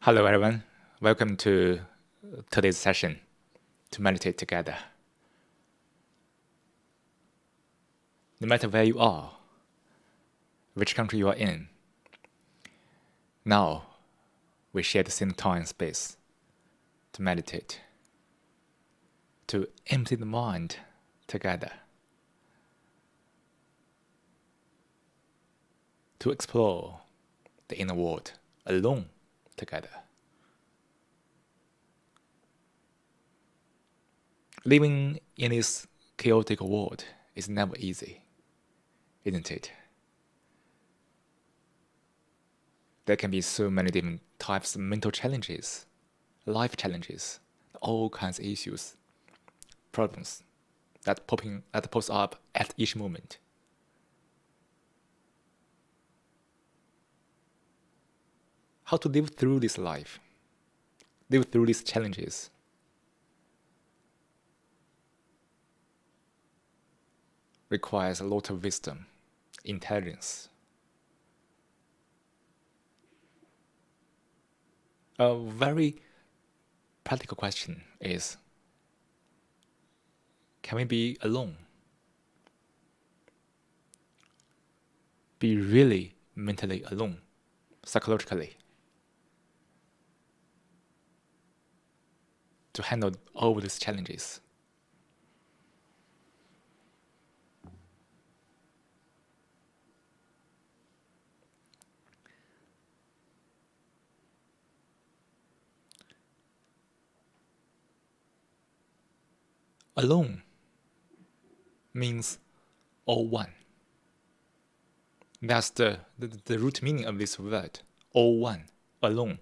Hello, everyone. Welcome to today's session to meditate together. No matter where you are, which country you are in, now we share the same time and space to meditate, to empty the mind together, to explore the inner world alone together. Living in this chaotic world is never easy, isn't it? There can be so many different types of mental challenges, life challenges, all kinds of issues, problems that pops up at each moment. How to live through this life, live through these challenges. Requires a lot of wisdom, intelligence. A very practical question is, can we be alone? Be really mentally alone, psychologically, to handle all these challenges. Alone means all one. That's the root meaning of this word, all one, alone.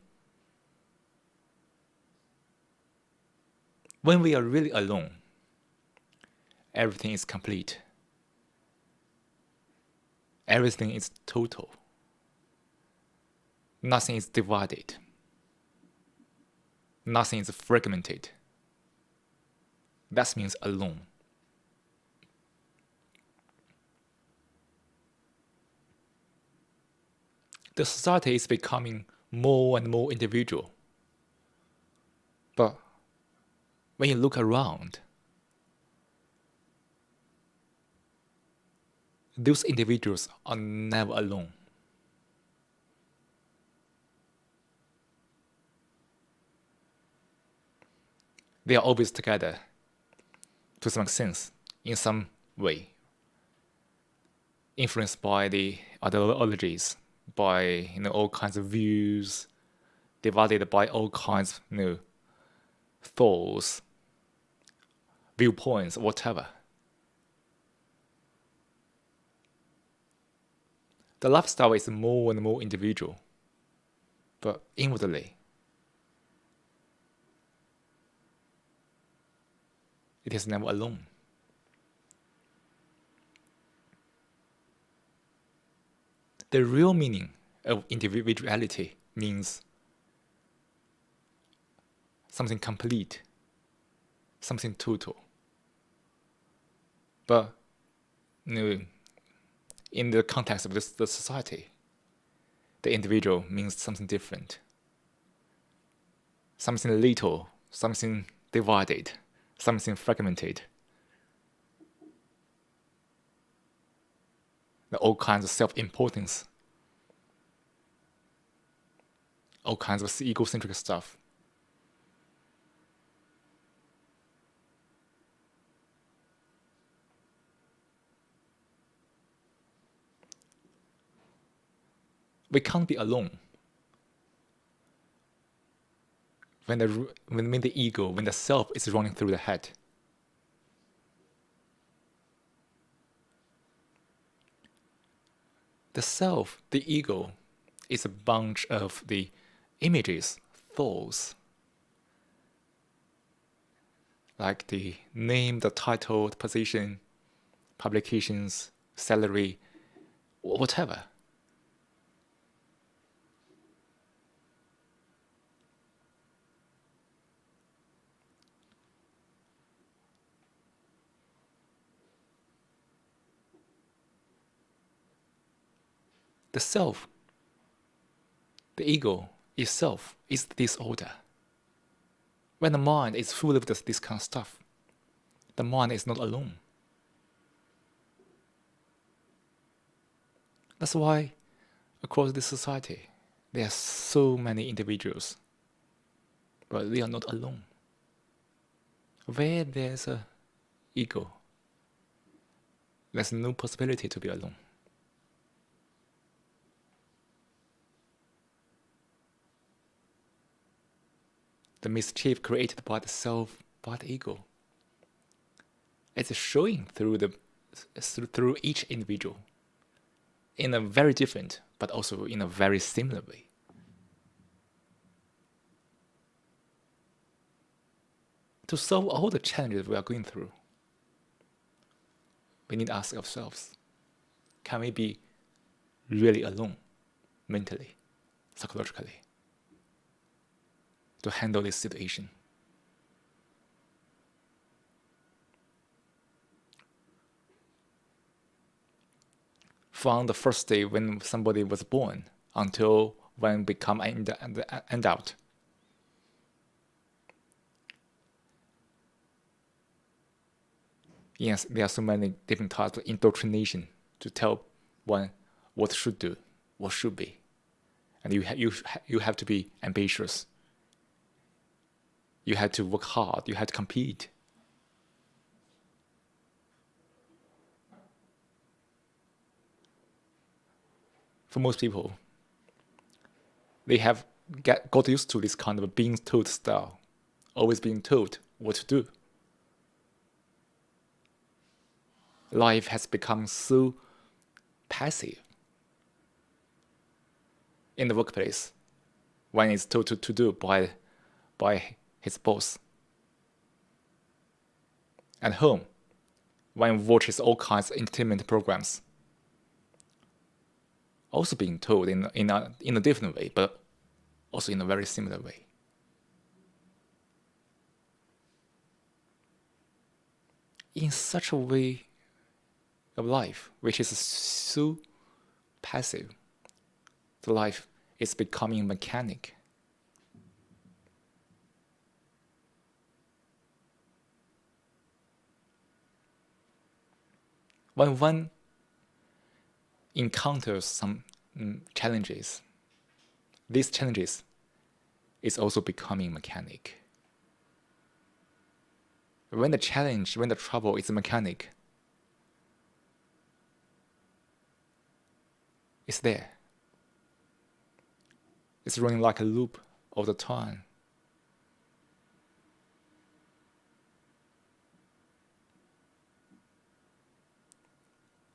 When we are really alone, everything is complete. Everything is total. Nothing is divided. Nothing is fragmented. That means alone. The society is becoming more and more individual. But when you look around, those individuals are never alone. They are always together, to some extent, in some way, influenced by the ideologies, by all kinds of views, divided by all kinds of thoughts, viewpoints, whatever. The lifestyle is more and more individual, but inwardly, it is never alone. The real meaning of individuality means something complete, something total. But in the context of the society, the individual means something different. Something little, something divided, something fragmented. All kinds of self-importance, all kinds of egocentric stuff. We can't be alone when the ego, when the self is running through the head. The self, the ego, is a bunch of the images, thoughts, like the name, the title, the position, publications, salary, whatever. The self, the ego, itself is the disorder. When the mind is full of this kind of stuff, the mind is not alone. That's why across this society, there are so many individuals, but they are not alone. Where there's an ego, there's no possibility to be alone. The mischief created by the self, by the ego, it's showing through each individual in a very different, but also in a very similar way. To solve all the challenges we are going through, we need to ask ourselves, can we be really alone, mentally, psychologically, to handle this situation? From the first day when somebody was born until when become an adult, yes, there are so many different types of indoctrination to tell one what should do, what should be, and you have to be ambitious. You have to work hard. You have to compete. For most people, they have got used to this kind of being told style, always being told what to do. Life has become so passive. In the workplace, one is told to do by his boss. At home, one watches all kinds of entertainment programs, also being told in a different way, but also in a very similar way. In such a way of life, which is so passive, the life is becoming mechanic. When one encounters some challenges, these challenges is also becoming mechanic. When the trouble is mechanic, it's there. It's running like a loop all the time.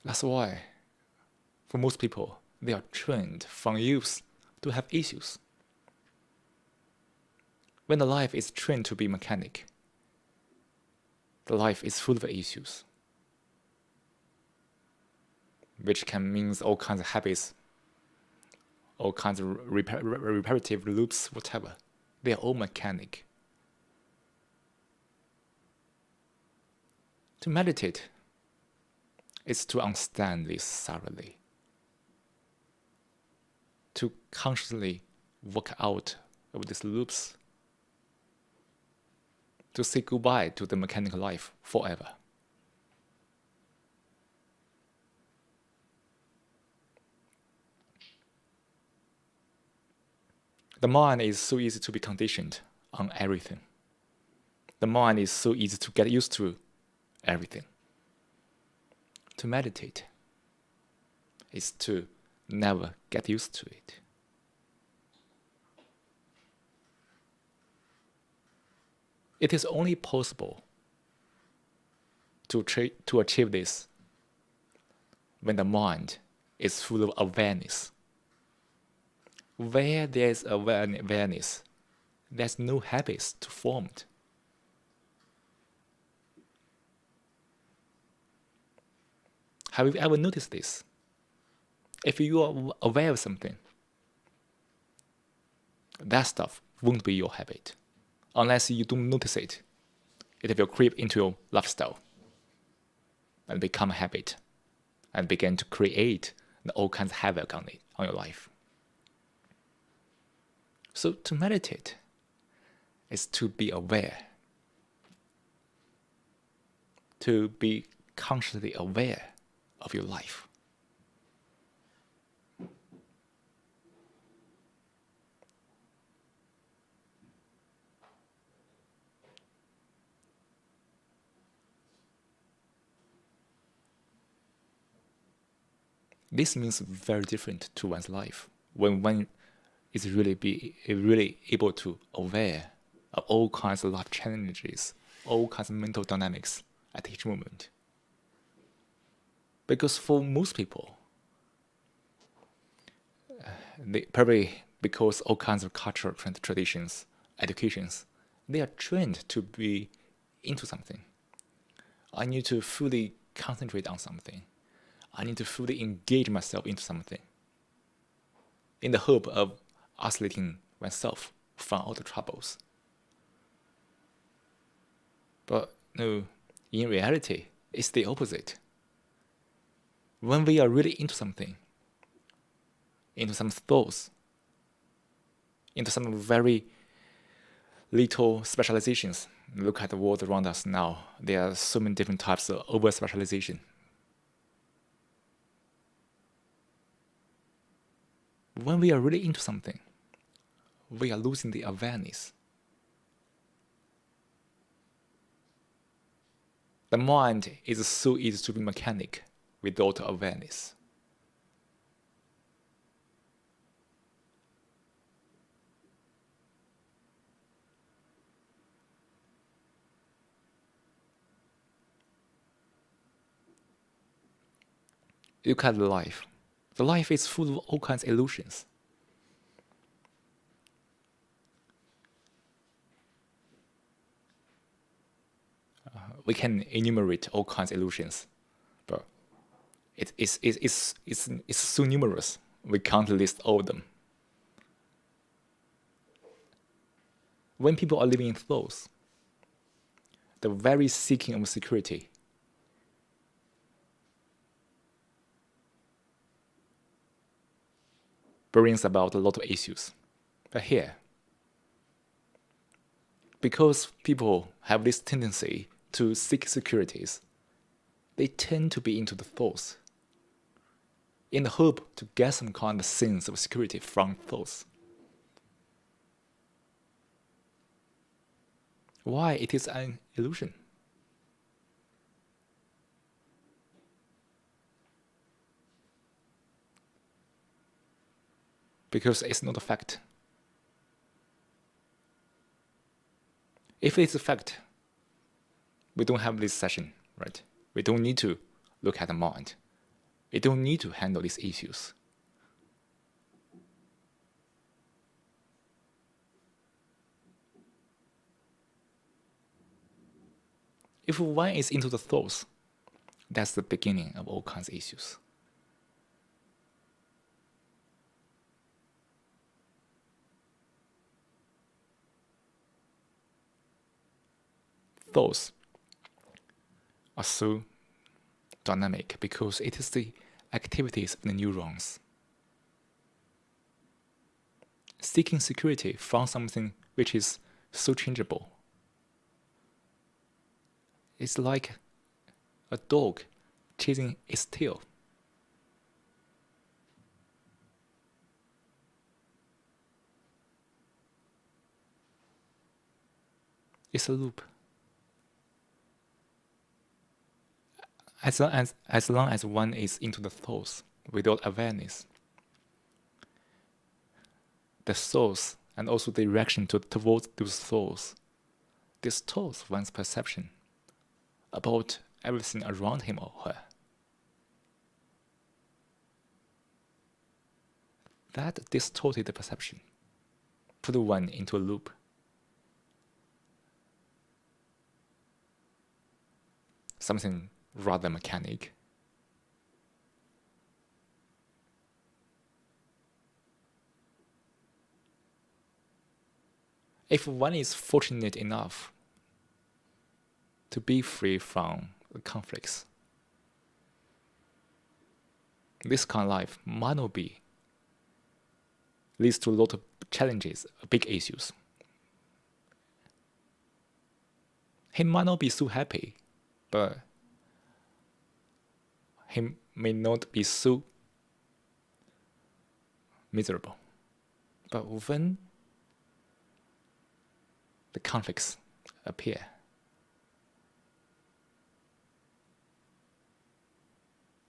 That's why, for most people, they are trained from youth to have issues. When the life is trained to be mechanic, the life is full of issues, which can mean all kinds of habits, all kinds of repetitive loops, whatever. They are all mechanic. To meditate is to understand this thoroughly, to consciously work out of these loops, to say goodbye to the mechanical life forever. The mind is so easy to be conditioned on everything. The mind is so easy to get used to everything. To meditate is to never get used to it. It is only possible to achieve this when the mind is full of awareness. Where there is awareness, there's no habits to form. Have you ever noticed this? If you are aware of something, that stuff won't be your habit. Unless you don't notice it, it will creep into your lifestyle and become a habit and begin to create all kinds of havoc on your life. So to meditate is to be aware, to be consciously aware of your life. This means very different to one's life when one is really able to aware of all kinds of life challenges, all kinds of mental dynamics at each moment. Because for most people, probably because all kinds of cultural traditions, educations, they are trained to be into something. I need to fully concentrate on something. I need to fully engage myself into something in the hope of isolating oneself from all the troubles. But no, in reality, it's the opposite. When we are really into something, into some thoughts, into some very little specializations. Look at the world around us now. There are so many different types of over-specialization. When we are really into something, we are losing the awareness. The mind is so easy to be mechanic without awareness. Look at life. The life is full of all kinds of illusions. We can enumerate all kinds of illusions, but it's so numerous, we can't list all of them. When people are living in thoughts, the very seeking of security brings about a lot of issues. But here, because people have this tendency to seek securities, they tend to be into the thoughts in the hope to get some kind of sense of security from thoughts. Why it is an illusion? Because it's not a fact. If it's a fact, we don't have this session, right? We don't need to look at the mind. We don't need to handle these issues. If one is into the thoughts, that's the beginning of all kinds of issues. Thoughts are so dynamic because it is the activities of the neurons. Seeking security from something which is so changeable. It's like a dog chasing its tail. It's a loop. As long as one is into the thoughts without awareness, the thoughts and also the reaction towards those thoughts distorts one's perception about everything around him or her. That distorted perception put one into a loop. Something rather mechanic. If one is fortunate enough to be free from conflicts, this kind of life might not be leads to a lot of challenges, big issues. He might not be so happy, but he may not be so miserable. But when the conflicts appear,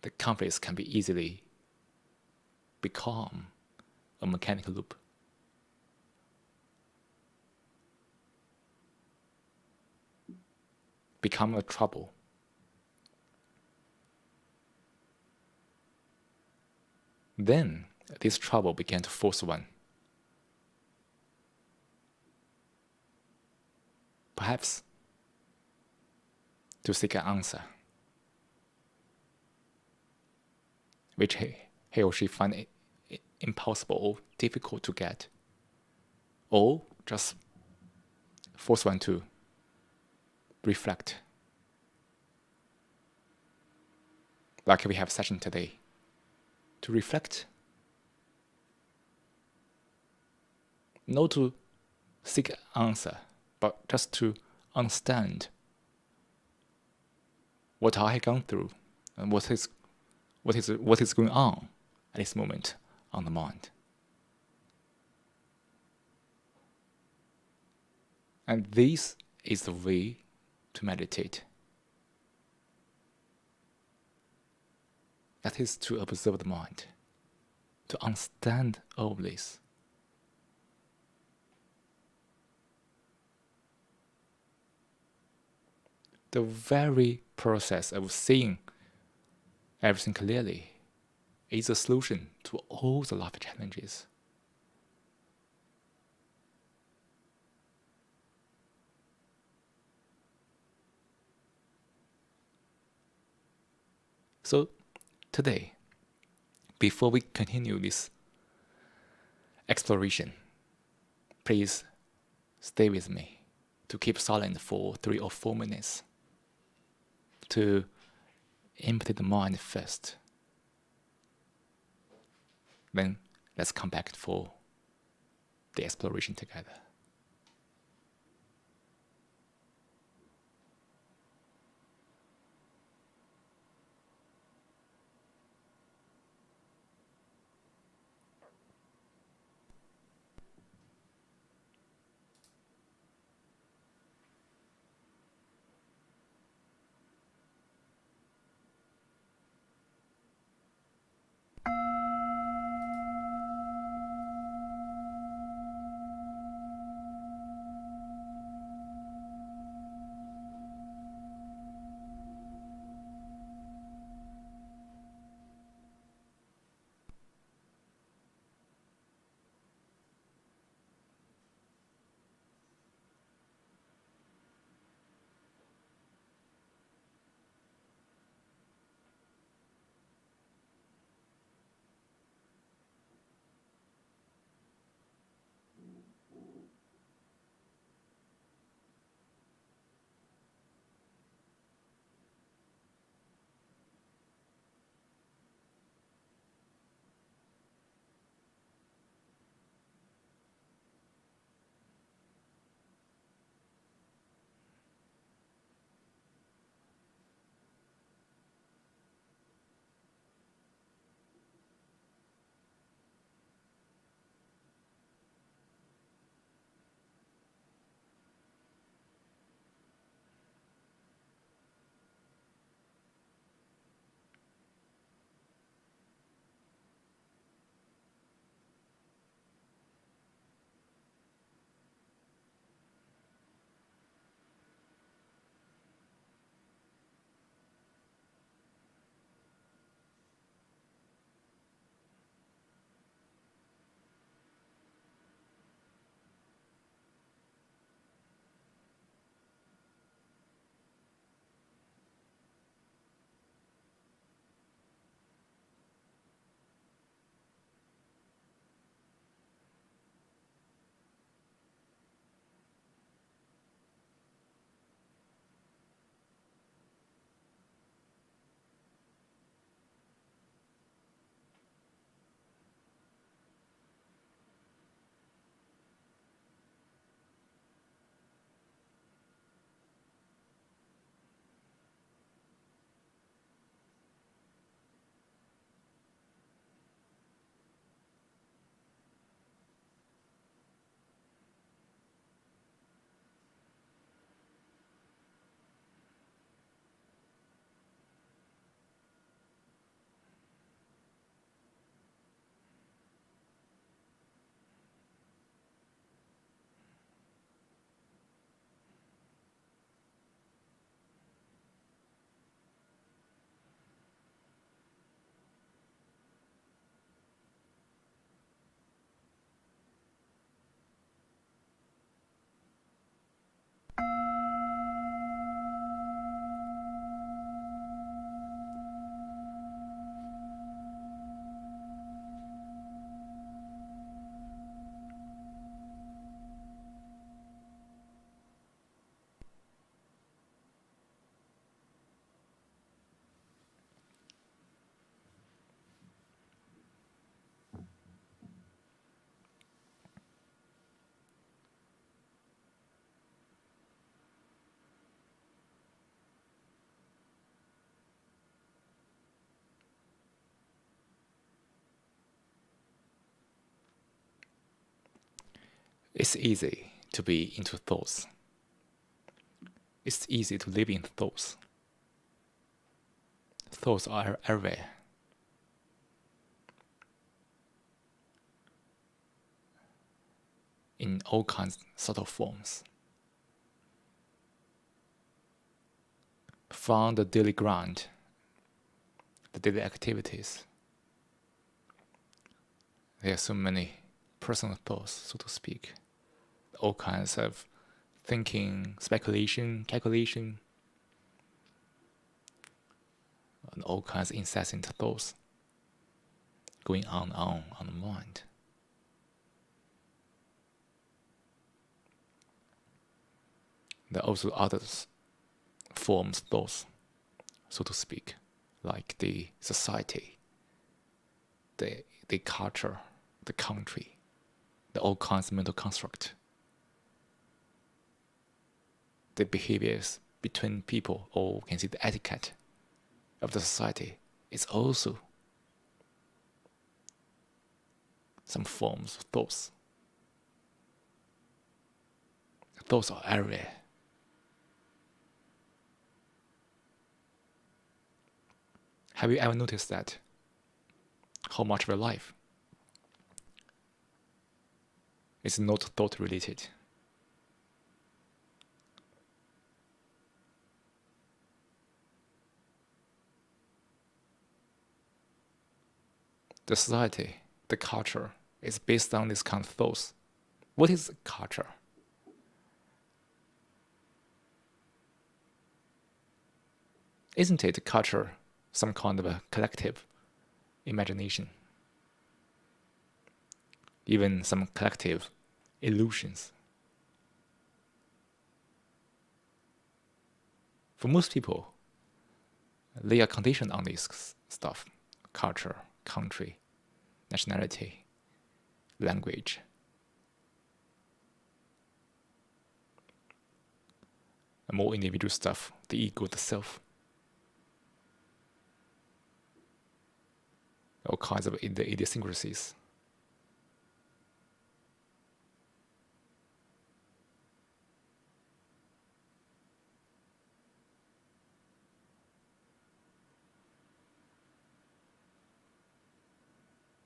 the conflicts can be easily become a mechanical loop. Become a trouble. Then this trouble began to force one. Perhaps to seek an answer, which he or she find it impossible or difficult to get, or just force one to reflect. Like we have a session today, to reflect, not to seek an answer, but just to understand what I have gone through and what is going on at this moment on the mind. And this is the way to meditate. That is to observe the mind, to understand all this. The very process of seeing everything clearly is a solution to all the life challenges. So today, before we continue this exploration, please stay with me to keep silent for 3 or 4 minutes, to empty the mind first. Then let's come back for the exploration together. It's easy to be into thoughts. It's easy to live in thoughts. Thoughts are everywhere. In all kinds sort of forms. From the daily grind, the daily activities, there are so many personal thoughts, so to speak. All kinds of thinking, speculation, calculation, and all kinds of incessant thoughts going on the mind. There are also other forms thoughts, so to speak, like the society, the culture, the country, the all kinds of mental construct, the behaviors between people, or we can see the etiquette of the society is also some forms of thoughts. Thoughts are everywhere. Have you ever noticed that? How much of your life is not thought related? The society, the culture is based on this kind of thoughts. What is culture? Isn't it culture some kind of a collective imagination? Even some collective illusions. For most people, they are conditioned on this stuff: culture, country, nationality, language. And more individual stuff, the ego, the self. All kinds of the idiosyncrasies.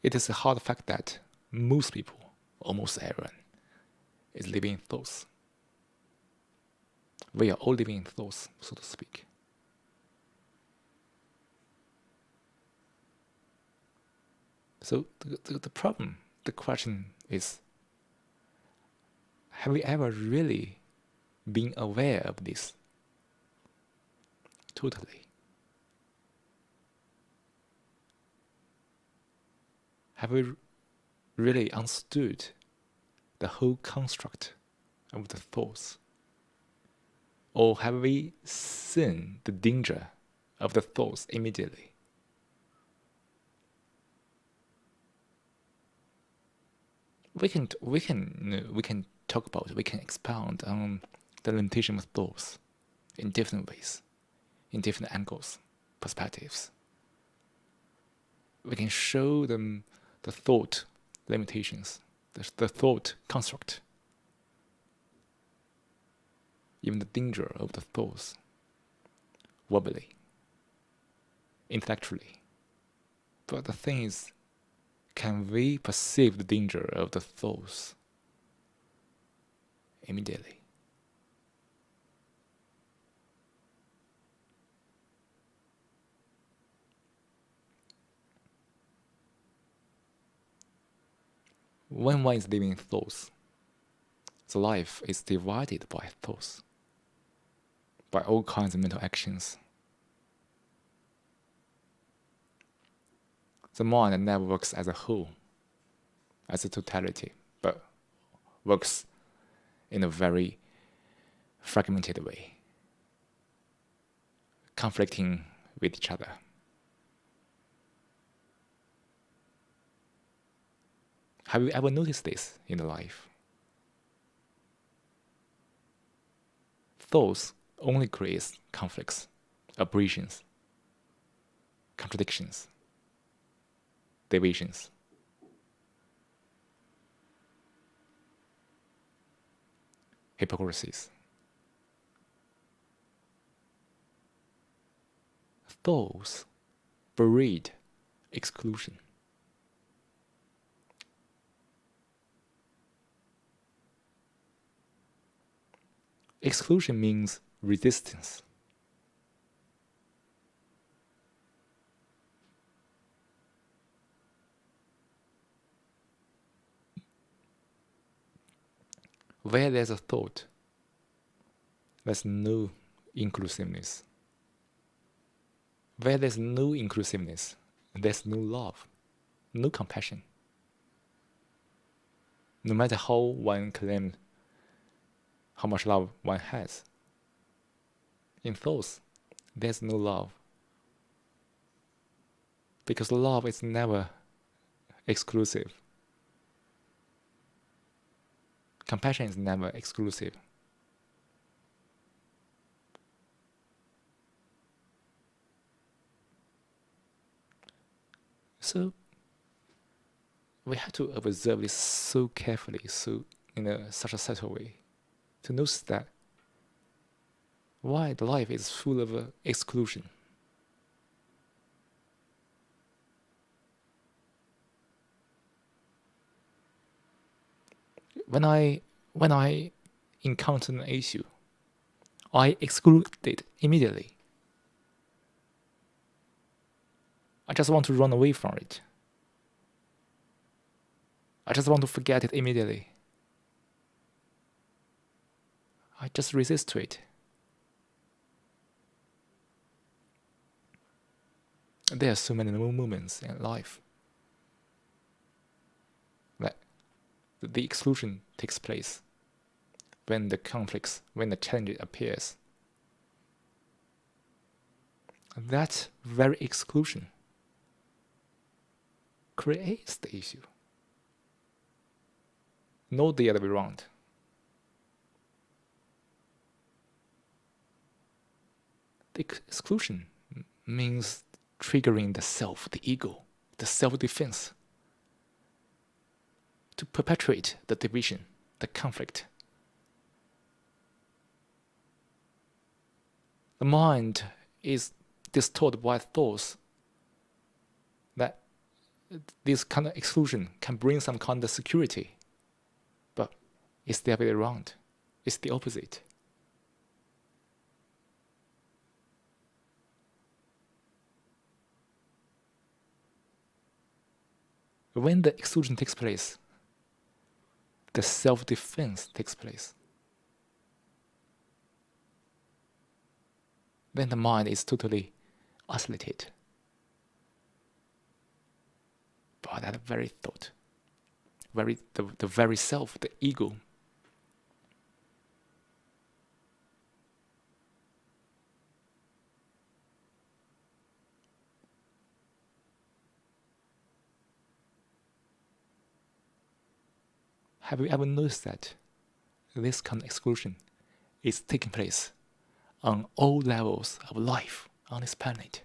It is a hard fact that most people, almost everyone, is living in thoughts. We are all living in thoughts, so to speak. So the problem, the question is, have we ever really been aware of this? Totally. Have we really understood the whole construct of the thoughts? Or have we seen the danger of the thoughts immediately? We can talk about, we can expound on the limitation of thoughts in different ways, in different angles, perspectives. We can show them the thought limitations, the thought construct, even the danger of the thoughts, verbally, intellectually. But the thing is, can we perceive the danger of the thoughts immediately? When one is living in thoughts, the life is divided by thoughts, by all kinds of mental actions. The mind never works as a whole, as a totality, but works in a very fragmented way, conflicting with each other. Have you ever noticed this in life? Thoughts only create conflicts, aberrations, contradictions, divisions. hypocrisies. Those breed exclusion. Exclusion means resistance. Where there's a thought, there's no inclusiveness. Where there's no inclusiveness, there's no love, no compassion. No matter how one claims how much love one has, in thoughts, there's no love. Because love is never exclusive. Compassion is never exclusive. So we have to observe this so carefully, so in such a subtle way, to notice that why life is full of exclusion. When I encounter an issue, I exclude it immediately. I just want to run away from it. I just want to forget it immediately. I just resist to it. There are so many moments in life that the exclusion takes place when the conflicts, when the challenge appears. That very exclusion creates the issue, not the other way around. The exclusion means triggering the self, the ego, the self-defense to perpetuate the division, the conflict. The mind is distorted by thoughts that this kind of exclusion can bring some kind of security, but it's the other way around. It's the opposite. When the exclusion takes place, the self-defense takes place. Then the mind is totally isolated by that very thought, the very self, the ego. Have you ever noticed that this kind of exclusion is taking place on all levels of life on this planet?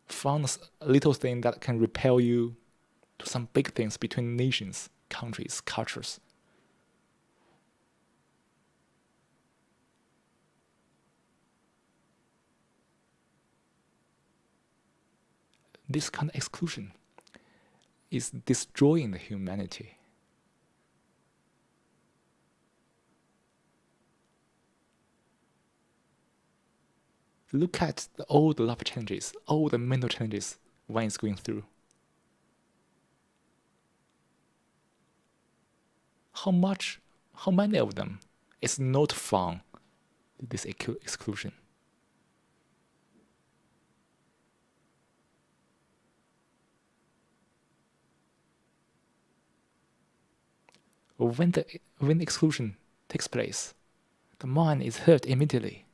From a little thing that can repel you to some big things between nations, countries, cultures. This kind of exclusion is destroying the humanity. Look at all the life challenges, all the mental challenges one is going through. How many of them is not from this exclusion? When the exclusion takes place, the mind is hurt immediately.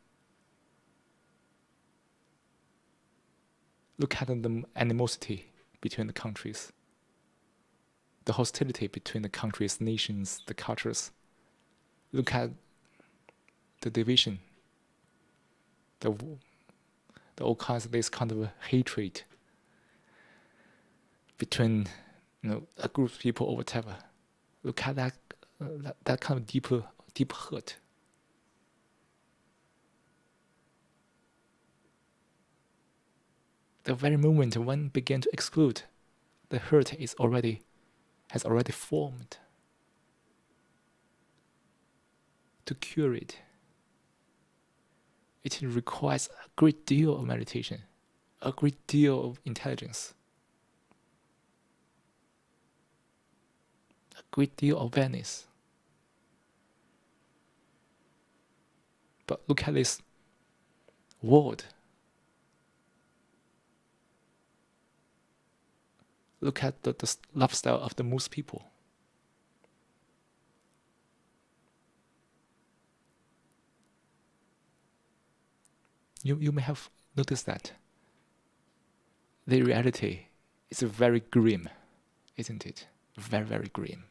Look at the animosity between the countries, the hostility between the countries, nations, the cultures. Look at the division, the all kinds of this kind of hatred. between a group of people or whatever. Look at that kind of deep hurt. The very moment one began to exclude, the hurt has already formed. To cure it, it requires a great deal of meditation, a great deal of intelligence, a great deal of awareness. But look at this world. Look at the lifestyle of the most people. You may have noticed that the reality is very grim, isn't it? Very, very grim.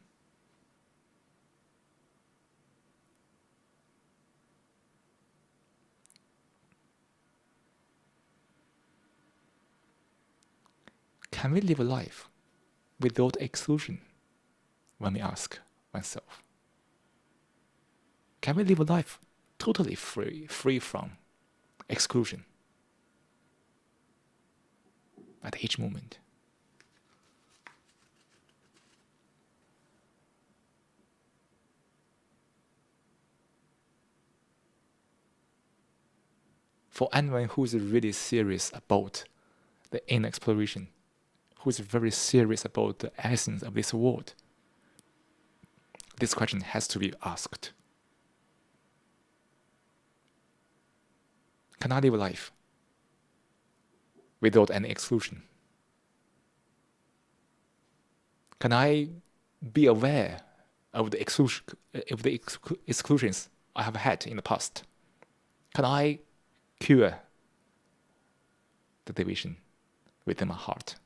Can we live a life without exclusion? One may ask oneself. Can we live a life totally free from exclusion at each moment? For anyone who is really serious about the inner exploration, who is very serious about the essence of this world, this question has to be asked. Can I live a life without any exclusion? Can I be aware of the exclusions I have had in the past? Can I cure the division within my heart?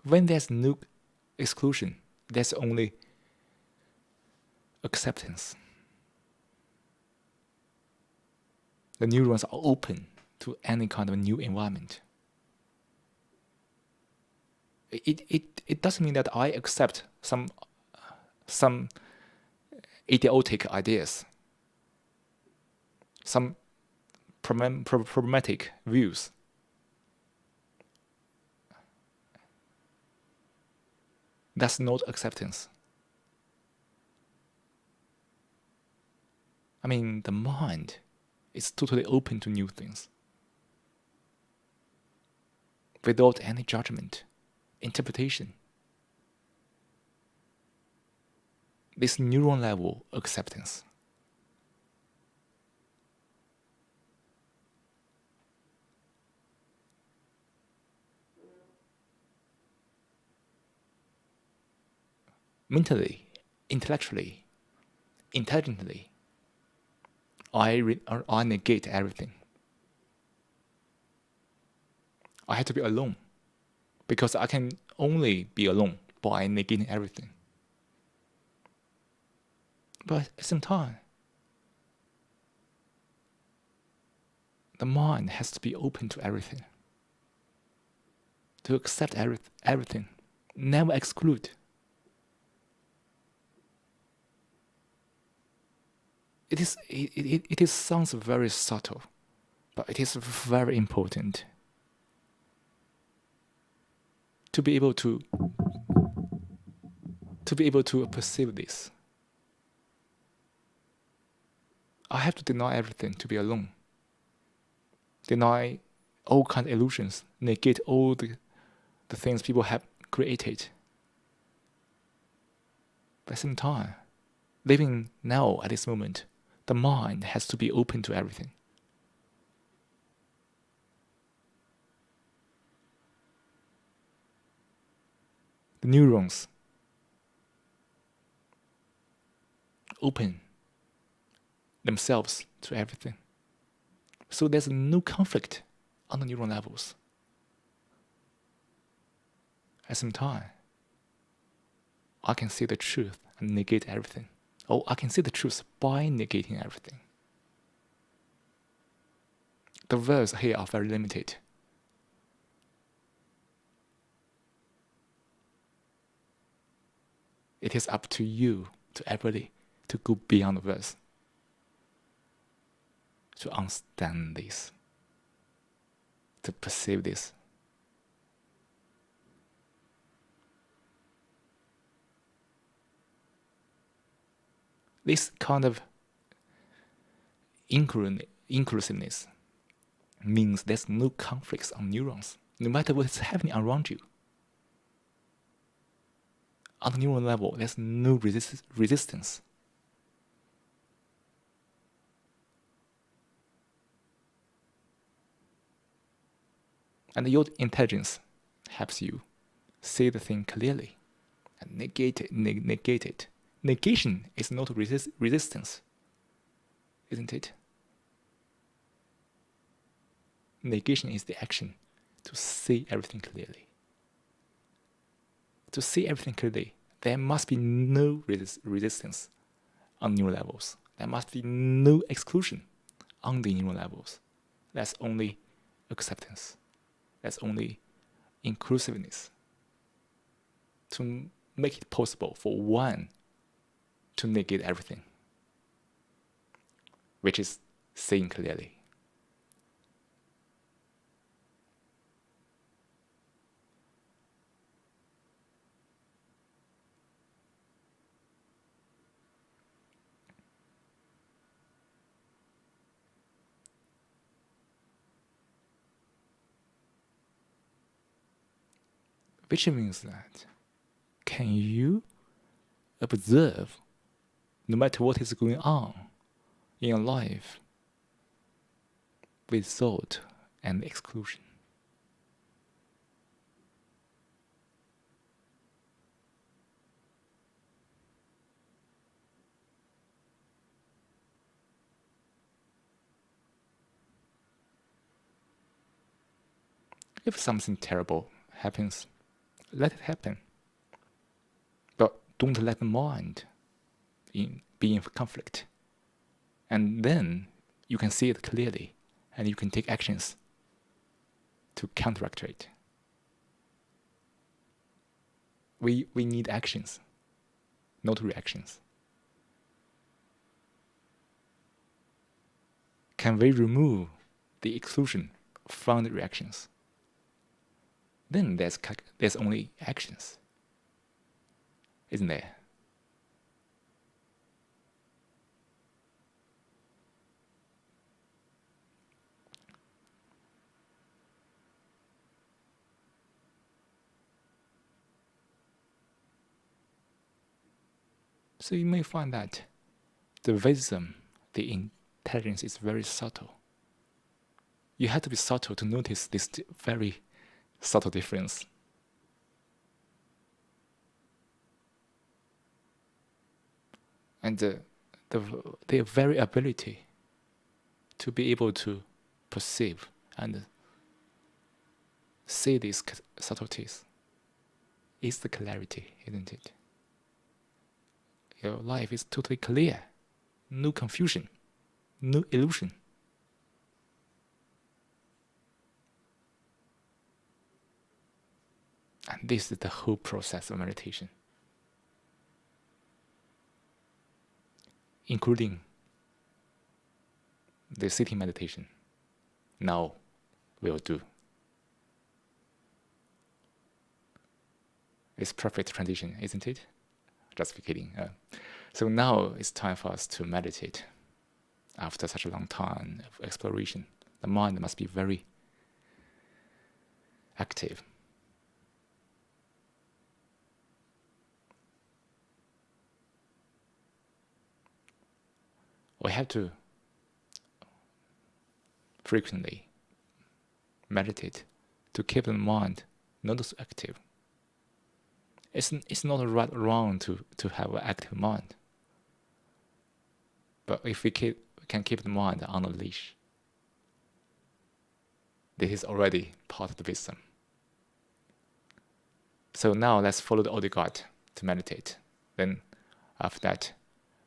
When there's no exclusion, there's only acceptance. The neurons are open to any kind of new environment. It doesn't mean that I accept some idiotic ideas, some problematic views. That's not acceptance. I mean, the mind is totally open to new things without any judgment, interpretation. This neuron level acceptance. Mentally, intellectually, intelligently, I negate everything. I have to be alone because I can only be alone by negating everything. But at the same time, the mind has to be open to everything, to accept everything, never exclude. It sounds very subtle, but it is very important to be able to perceive this. I have to deny everything to be alone. Deny all kinds of illusions, negate all the things people have created. But at the same time, living now at this moment, the mind has to be open to everything. The neurons open themselves to everything. So there's no conflict on the neuron levels. At the same time, I can see the truth and negate everything. Oh, I can see the truth by negating everything. The words here are very limited. It is up to you, to everybody, to go beyond the words, to understand this, to perceive this. This kind of inclusiveness means there's no conflicts on neurons, no matter what is happening around you. On the neural level, there's no resistance. And your intelligence helps you see the thing clearly and negate it. Negation is not resistance, isn't it? Negation is the action to see everything clearly. To see everything clearly, there must be no resistance on neural levels. There must be no exclusion on the neural levels. That's only acceptance. That's only inclusiveness. To make it possible for one to negate everything, which is seeing clearly. Which means that can you observe no matter what is going on in your life with thought and exclusion? If something terrible happens, let it happen. But don't let the mind be in conflict. And then you can see it clearly and you can take actions to counteract it. We need actions, not reactions. Can we remove the exclusion from the reactions? Then there's only actions, isn't there? So you may find that the wisdom, the intelligence is very subtle. You have to be subtle to notice this very subtle difference. And the very ability to be able to perceive and see these subtleties is the clarity, isn't it? Your life is totally clear, no confusion, no illusion. And this is the whole process of meditation, including the sitting meditation. Now we'll do. It's perfect transition, isn't it? Just kidding. So now it's time for us to meditate. After such a long time of exploration, the mind must be very active. We have to frequently meditate to keep the mind not so active. It's not right or wrong to have an active mind. But if we can keep the mind on a leash, this is already part of the wisdom. So now let's follow the audio guide to meditate. Then After that,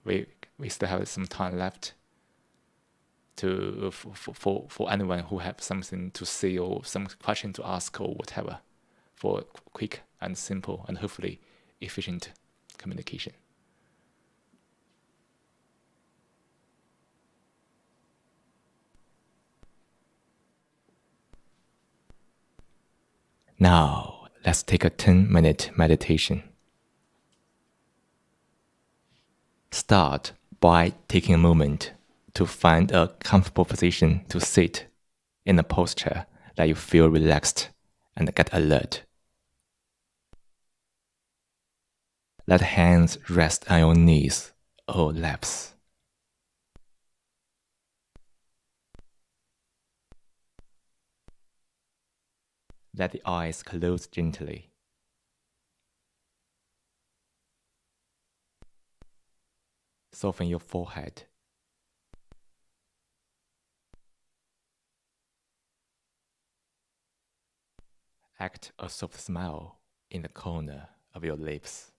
we still have some time left to for anyone who have something to say or some question to ask or whatever, for quick and simple and hopefully efficient communication. Now, let's take a 10-minute meditation. Start by taking a moment to find a comfortable position to sit in a posture that you feel relaxed and get alert. Let hands rest on your knees or laps. Let the eyes close gently. Soften your forehead. Act a soft smile in the corner of your lips.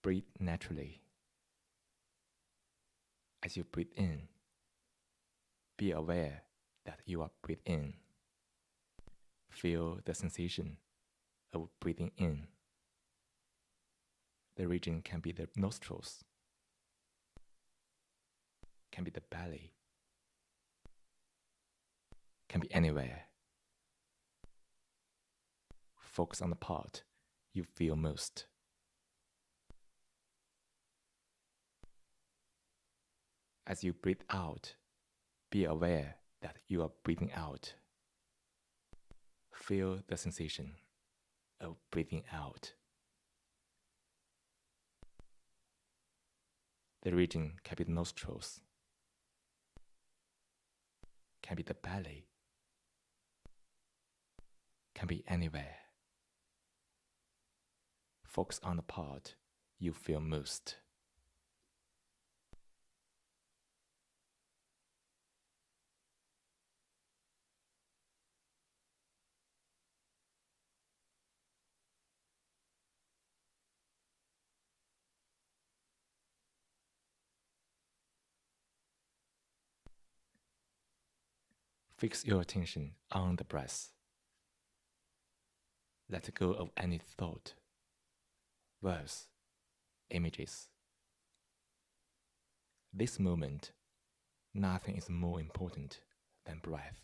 Breathe naturally. As you breathe in, be aware that you are breathing in. Feel the sensation of breathing in. The region can be the nostrils, can be the belly, can be anywhere. Focus on the part you feel most. As you breathe out, be aware that you are breathing out. Feel the sensation of breathing out. The region can be the nostrils, can be the belly, can be anywhere. Focus on the part you feel most. Fix your attention on the breath. Let go of any thought, words, images. This moment, nothing is more important than breath.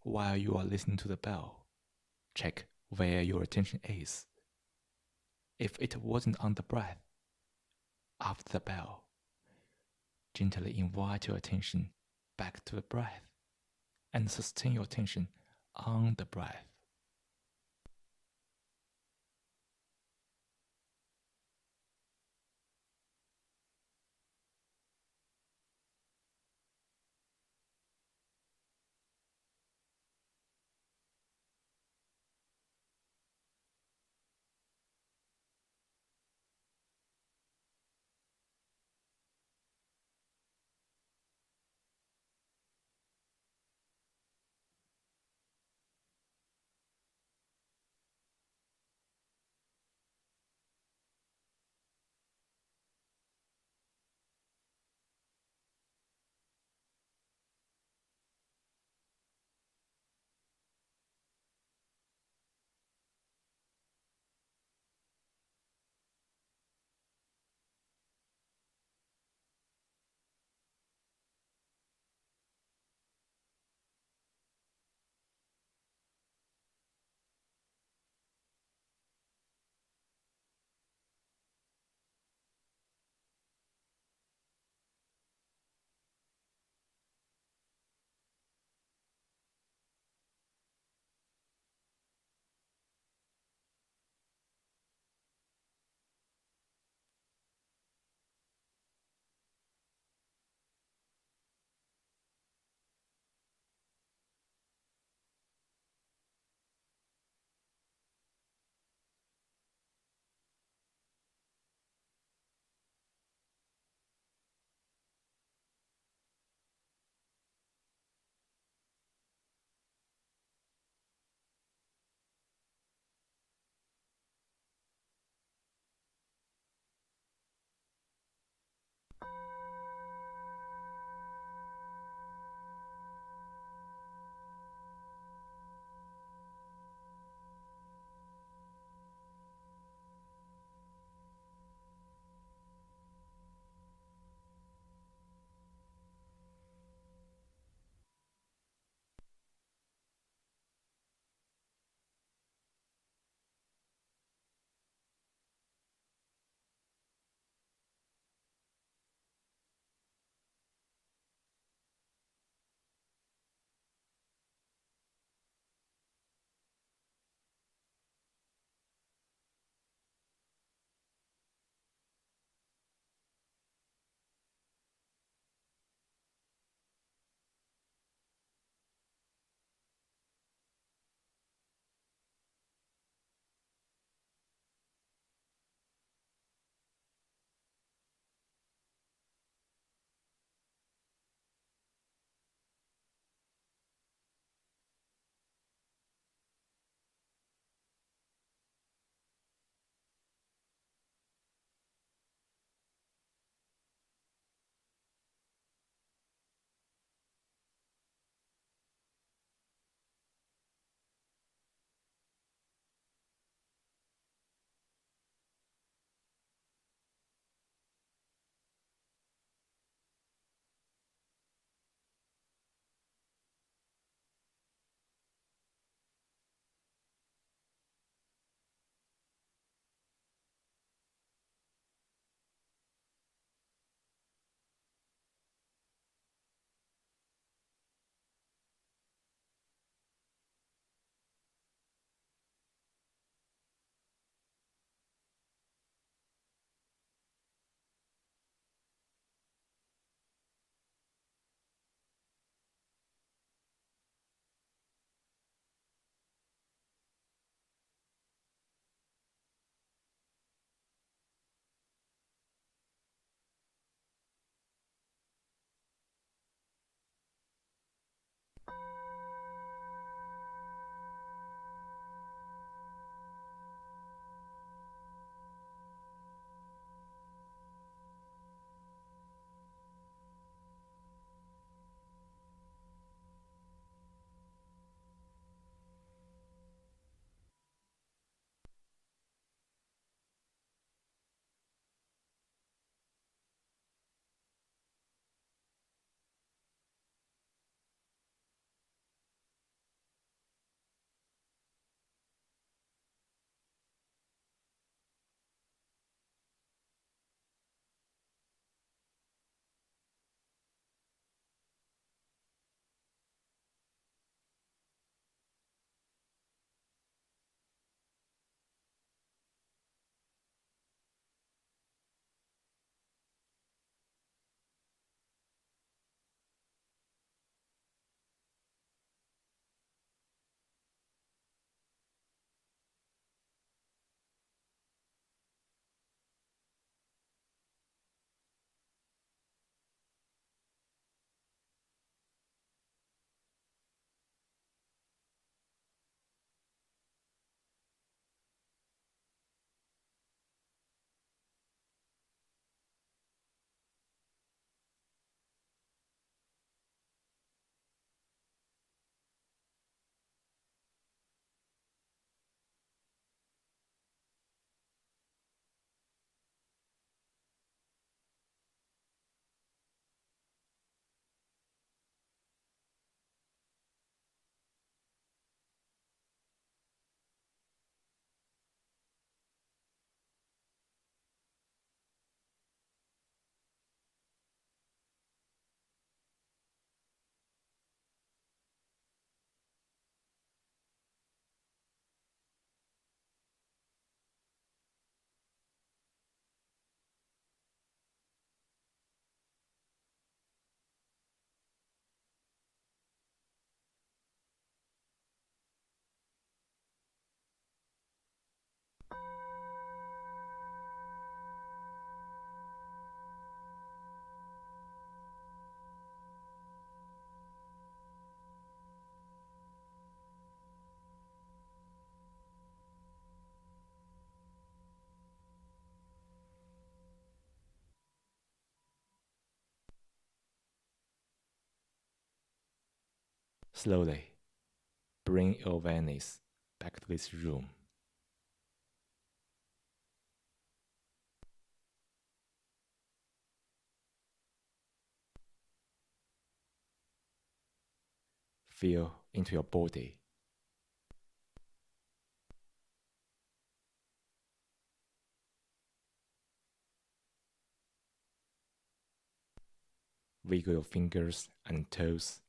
While you are listening to the bell, check where your attention is. If it wasn't on the breath, after the bell, gently invite your attention back to the breath and sustain your attention on the breath. Slowly bring your awareness back to this room. Feel into your body. Wiggle your fingers and toes.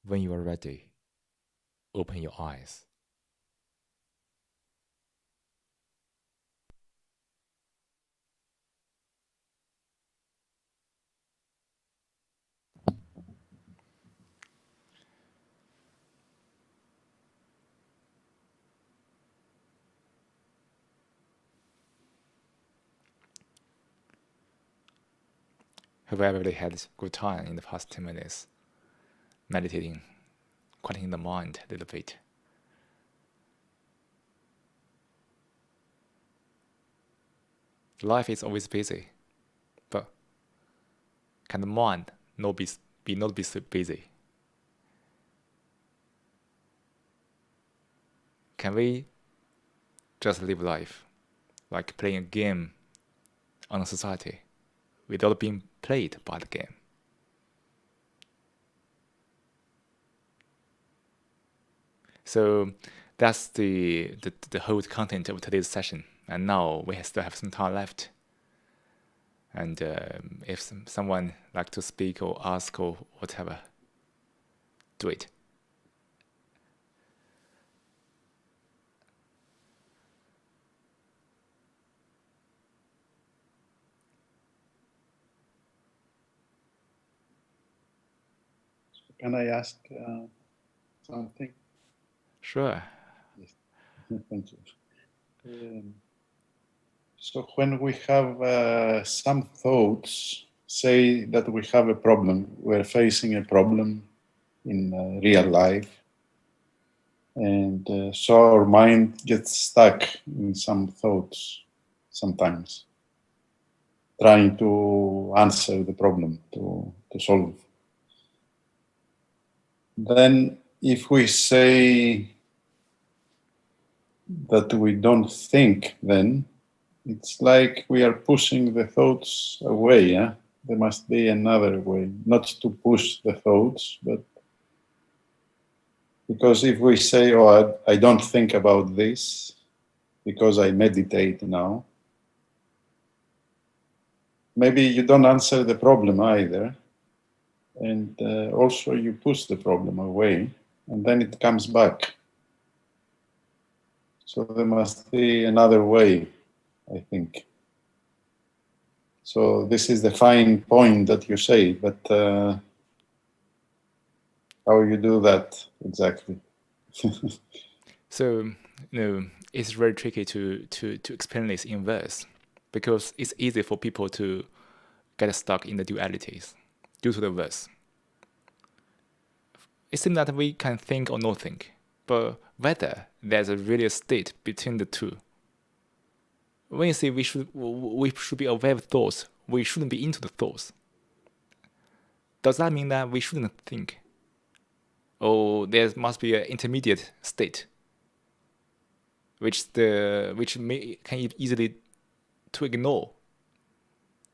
When you are ready, open your eyes. Have everybody had a good time in the past 10 minutes meditating, quieting the mind a little bit? Life is always busy, but can the mind not be so busy? Can we just live life like playing a game on a society without being played by the game? So that's the whole content of today's session. And now we still have some time left. And if someone like to speak or ask or whatever, do it. Can I ask something? Sure. Yes. Thank you. So when we have some thoughts, say that we have a problem, we're facing a problem in real life, and so our mind gets stuck in some thoughts sometimes, trying to answer the problem, to solve. Then if we say that we don't think, then it's like we are pushing the thoughts away. Yeah? There must be another way, not to push the thoughts, but because if we say, oh, I don't think about this because I meditate now, maybe you don't answer the problem either. And also you push the problem away and then it comes back. So there must be another way, I think. So this is the fine point that you say, but how you do that exactly? So, it's very tricky to explain this in verse because it's easy for people to get stuck in the dualities due to the verse. It seems that we can think or not think, but whether there's a really state between the two. When you say we should be aware of thoughts, we shouldn't be into the thoughts. Does that mean that we shouldn't think? Or there must be an intermediate state, which can easily to ignore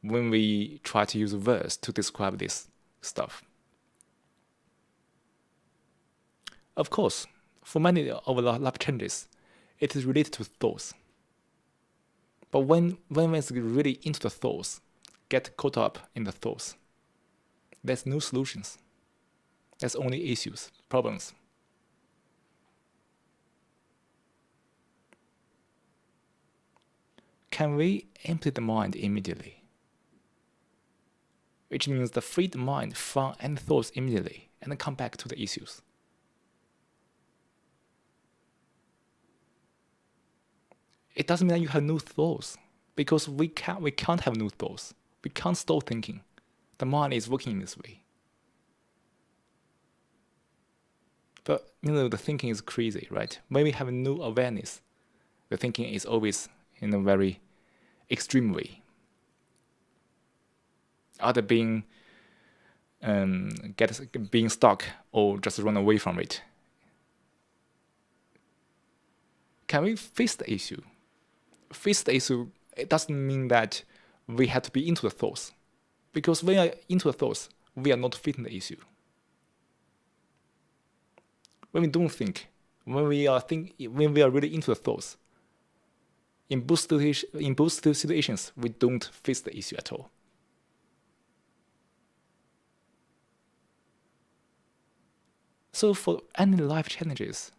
when we try to use a verse to describe this stuff. Of course, for many of our life changes, it is related to thoughts. But when it's really into the thoughts, get caught up in the thoughts, there's no solutions. There's only issues, problems. Can we empty the mind immediately? Which means the free the mind from any thoughts immediately and then come back to the issues. It doesn't mean that you have no thoughts, because we can't have no thoughts. We can't stop thinking. The mind is working in this way. But the thinking is crazy, right? When we have no awareness, The thinking is always in a very extreme way. Either being being stuck or just run away from it. Can we face the issue? Face the issue, it doesn't mean that we have to be into the thoughts. Because when we are into the thoughts, we are not facing the issue. When we don't think, when we are really into the thoughts, in both situations, we don't face the issue at all. So for any life challenges,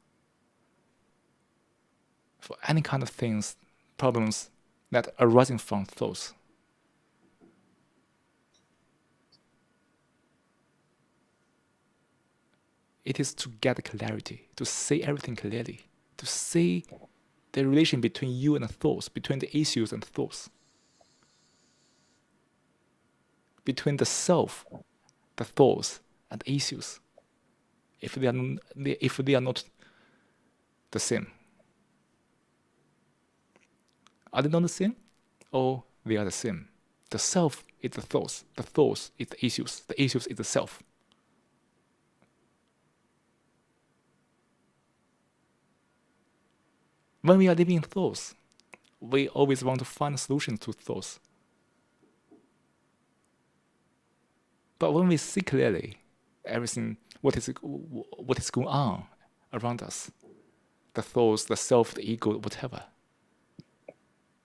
for any kind of things, problems that are arising from thoughts, it is to get clarity, to see everything clearly, to see the relation between you and the thoughts, between the issues and the thoughts, between the self, the thoughts, and the issues. If they are not the same, are they not the same, or they are the same? The self is the thoughts is the issues is the self. When we are living in thoughts, we always want to find solutions to thoughts. But when we see clearly everything, what is going on around us, the thoughts, the self, the ego, whatever,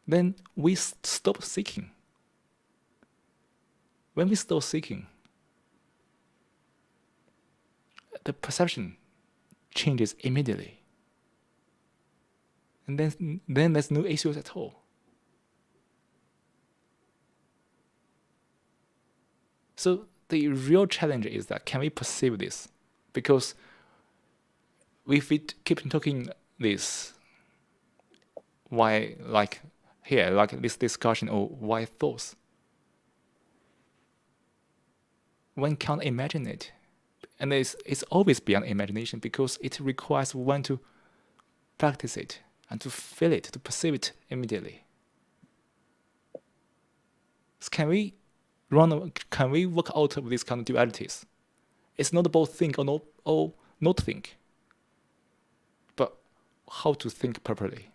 then we stop seeking. When we stop seeking, the perception changes immediately. And then there's no issues at all. So the real challenge is that can we perceive this? Because if we keep talking this, why, like here, like this discussion, or why thoughts? One can't imagine it. And it's always beyond imagination because it requires one to practice it and to feel it, to perceive it immediately. So can we work out of these kind of dualities? It's not about think or not think, but how to think properly,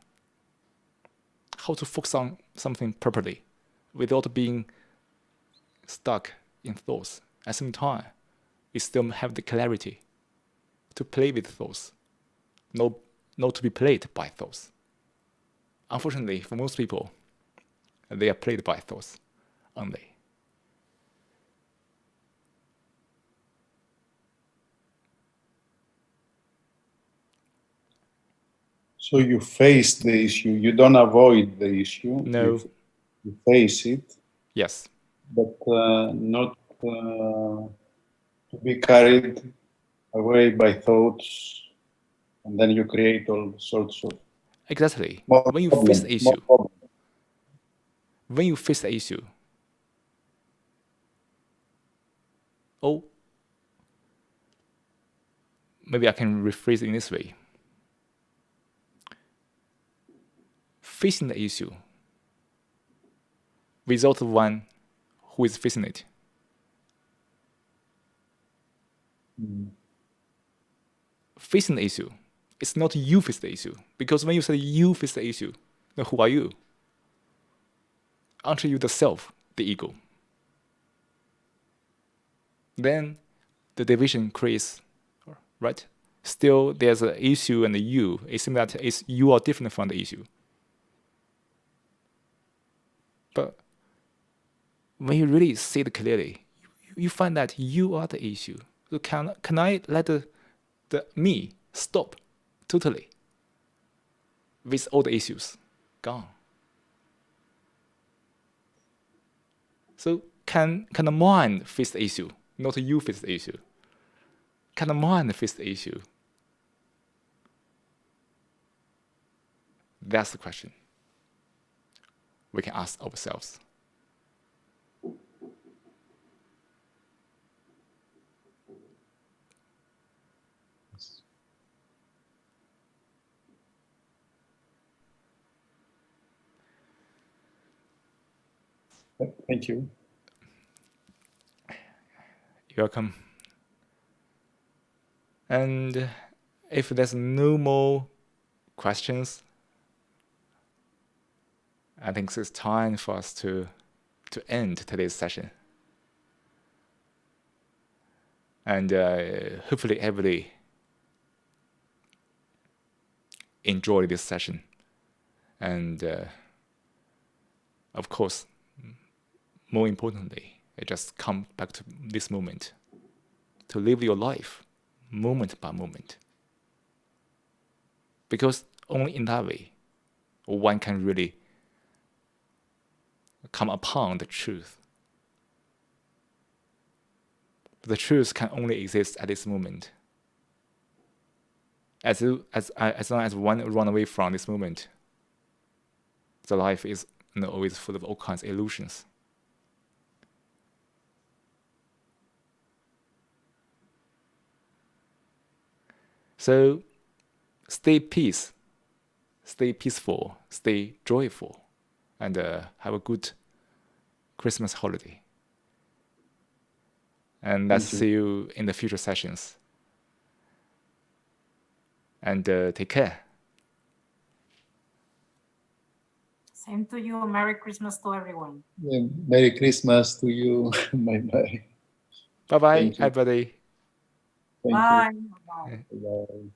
how to focus on something properly without being stuck in thoughts. At the same time, we still have the clarity to play with thoughts, not to be played by thoughts. Unfortunately, for most people, they are played by thoughts only. So you face the issue. You don't avoid the issue. No. You face it. Yes. But not to be carried away by thoughts, and then you create all sorts of. Exactly. When you face the issue, oh, maybe I can rephrase it in this way. Facing the issue without the one who is facing it. Facing the issue, it's not you face the issue. Because when you say you face the issue, then who are you? Aren't you the self, the ego? Then the division creates, right? Still, there's an issue and a you. It seems that you are different from the issue. But when you really see it clearly, you find that you are the issue. So can I let the me stop totally with all the issues gone? So can the mind face the issue, not you face the issue? Can the mind face the issue? That's the question we can ask ourselves. Thank you. You're welcome. And if there's no more questions, I think it's time for us to end today's session. And hopefully everybody enjoyed this session. And of course, more importantly, just come back to this moment, to live your life moment by moment. Because only in that way, one can really come upon the truth. The truth can only exist at this moment. As long as one run away from this moment, the life is always full of all kinds of illusions. So stay peaceful, stay joyful, and have a good Christmas holiday. And let's see you in the future sessions. And take care. Same to you. Merry Christmas to everyone. Yeah, Merry Christmas to you. Bye-bye. Bye-bye, Thank you. everybody. Thank Bye. you. Bye. Bye.